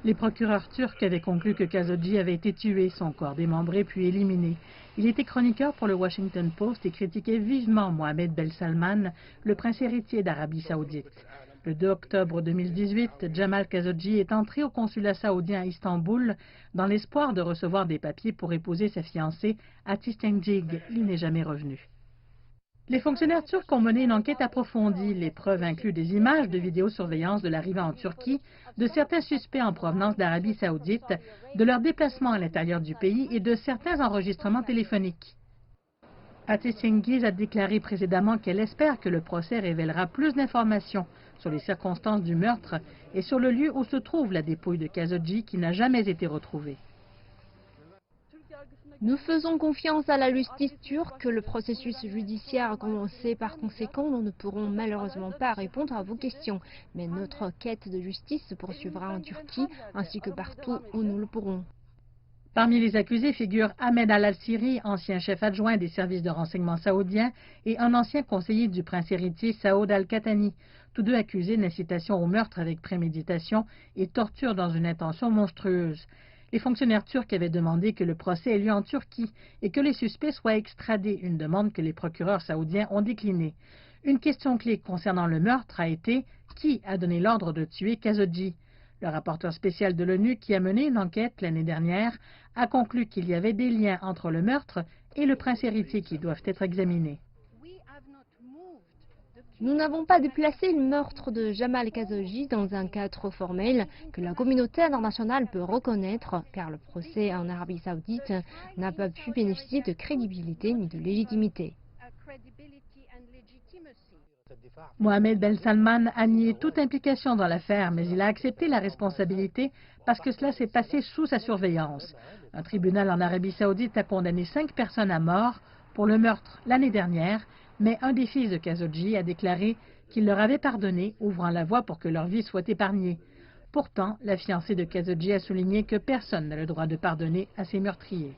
Les procureurs turcs avaient conclu que Khashoggi avait été tué, son corps démembré puis éliminé. Il était chroniqueur pour le Washington Post et critiquait vivement Mohammed Ben Salman, le prince héritier d'Arabie Saoudite. Le 2 octobre 2018, Jamal Khashoggi est entré au consulat saoudien à Istanbul dans l'espoir de recevoir des papiers pour épouser sa fiancée Hatice Cengiz. Il n'est jamais revenu. Les fonctionnaires turcs ont mené une enquête approfondie. Les preuves incluent des images de vidéosurveillance de l'arrivée en Turquie de certains suspects en provenance d'Arabie Saoudite, de leurs déplacements à l'intérieur du pays et de certains enregistrements téléphoniques. Hatice Cengiz a déclaré précédemment qu'elle espère que le procès révélera plus d'informations sur les circonstances du meurtre et sur le lieu où se trouve la dépouille de Khashoggi qui n'a jamais été retrouvée. Nous faisons confiance à la justice turque. Le processus judiciaire a commencé. Par conséquent, nous ne pourrons malheureusement pas répondre à vos questions. Mais notre quête de justice se poursuivra en Turquie ainsi que partout où nous le pourrons. Parmi les accusés figurent Ahmed al-Assiri, ancien chef adjoint des services de renseignement saoudiens, et un ancien conseiller du prince héritier Saoud al-Qahtani, tous deux accusés d'incitation au meurtre avec préméditation et torture dans une intention monstrueuse. Les fonctionnaires turcs avaient demandé que le procès ait lieu en Turquie et que les suspects soient extradés, une demande que les procureurs saoudiens ont déclinée. Une question clé concernant le meurtre a été « Qui a donné l'ordre de tuer Khashoggi ?» Le rapporteur spécial de l'ONU, qui a mené une enquête l'année dernière, a conclu qu'il y avait des liens entre le meurtre et le prince héritier qui doivent être examinés. Nous n'avons pas déplacé le meurtre de Jamal Khashoggi dans un cadre formel que la communauté internationale peut reconnaître, car le procès en Arabie Saoudite n'a pas pu bénéficier de crédibilité ni de légitimité. Mohammed Ben Salman a nié toute implication dans l'affaire, mais il a accepté la responsabilité parce que cela s'est passé sous sa surveillance. Un tribunal en Arabie Saoudite a condamné 5 personnes à mort pour le meurtre l'année dernière, mais un des fils de Khashoggi a déclaré qu'il leur avait pardonné, ouvrant la voie pour que leur vie soit épargnée. Pourtant, la fiancée de Khashoggi a souligné que personne n'a le droit de pardonner à ses meurtriers.